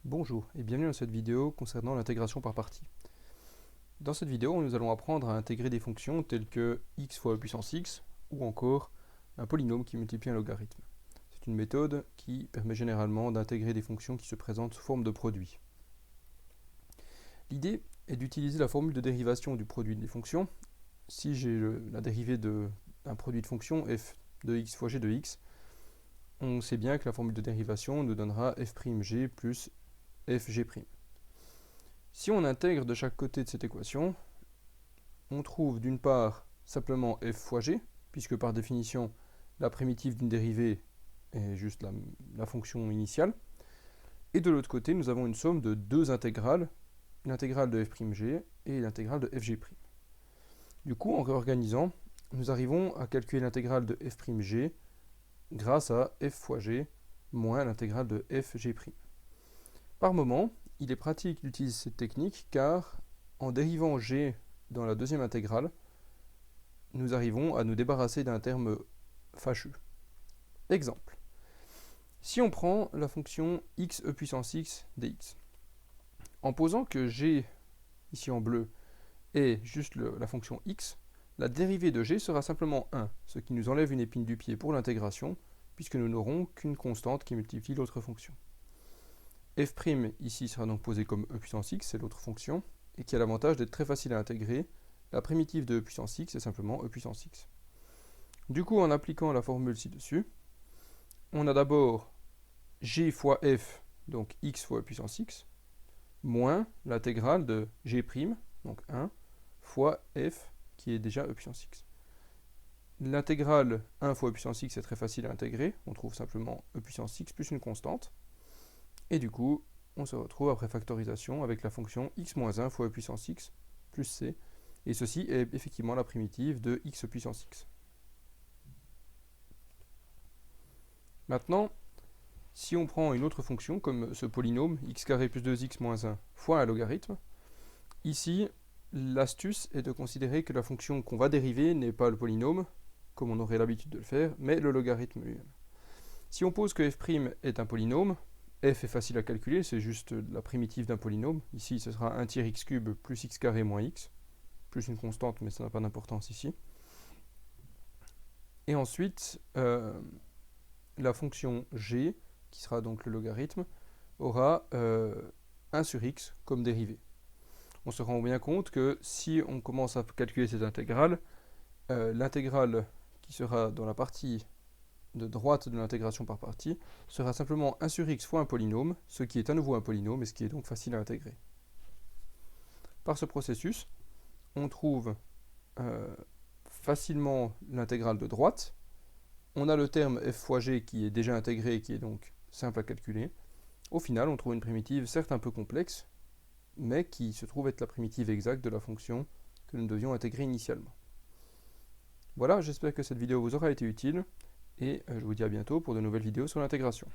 Bonjour et bienvenue dans cette vidéo concernant l'intégration par partie. Dans cette vidéo, nous allons apprendre à intégrer des fonctions telles que x fois e puissance x ou encore un polynôme qui multiplie un logarithme. C'est une méthode qui permet généralement d'intégrer des fonctions qui se présentent sous forme de produit. L'idée est d'utiliser la formule de dérivation du produit des fonctions. Si j'ai la dérivée d'un produit de fonction f de x fois g de x, on sait bien que la formule de dérivation nous donnera f'g plus fg'. Si on intègre de chaque côté de cette équation, on trouve d'une part simplement f fois g, puisque par définition la primitive d'une dérivée est juste la fonction initiale, et de l'autre côté nous avons une somme de deux intégrales, l'intégrale de f'g et l'intégrale de fg'. Du coup, en réorganisant, nous arrivons à calculer l'intégrale de f'g grâce à f fois g moins l'intégrale de fg'. Par moment, il est pratique d'utiliser cette technique car en dérivant g dans la deuxième intégrale, nous arrivons à nous débarrasser d'un terme fâcheux. Exemple. Si on prend la fonction x e puissance x dx, en posant que g, ici en bleu, est juste la fonction x, la dérivée de g sera simplement 1, ce qui nous enlève une épine du pied pour l'intégration, puisque nous n'aurons qu'une constante qui multiplie l'autre fonction. F' ici sera donc posé comme e puissance x, c'est l'autre fonction, et qui a l'avantage d'être très facile à intégrer. La primitive de e puissance x est simplement e puissance x. Du coup, en appliquant la formule ci-dessus, on a d'abord g fois f, donc x fois e puissance x, moins l'intégrale de g', donc 1, fois f, qui est déjà e puissance x. L'intégrale 1 fois e puissance x est très facile à intégrer, on trouve simplement e puissance x plus une constante, et du coup, on se retrouve après factorisation avec la fonction x-1 fois e puissance x plus c, et ceci est effectivement la primitive de x puissance x. Maintenant, si on prend une autre fonction comme ce polynôme x carré plus 2x moins 1 fois un logarithme, ici l'astuce est de considérer que la fonction qu'on va dériver n'est pas le polynôme, comme on aurait l'habitude de le faire, mais le logarithme lui-même. Si on pose que f' est un polynôme, f est facile à calculer, c'est juste la primitive d'un polynôme. Ici, ce sera 1 tiers x cube plus x carré moins x, plus une constante, mais ça n'a pas d'importance ici. Et ensuite, la fonction g, qui sera donc le logarithme, aura 1 sur x comme dérivée. On se rend bien compte que si on commence à calculer cette intégrale, l'intégrale qui sera dans la partie de droite de l'intégration par partie sera simplement 1 sur x fois un polynôme, ce qui est à nouveau un polynôme et ce qui est donc facile à intégrer. Par ce processus, on trouve facilement l'intégrale de droite. On a le terme f fois g qui est déjà intégré et qui est donc simple à calculer. Au final, on trouve une primitive certes un peu complexe, mais qui se trouve être la primitive exacte de la fonction que nous devions intégrer initialement. Voilà, j'espère que cette vidéo vous aura été utile, et je vous dis à bientôt pour de nouvelles vidéos sur l'intégration.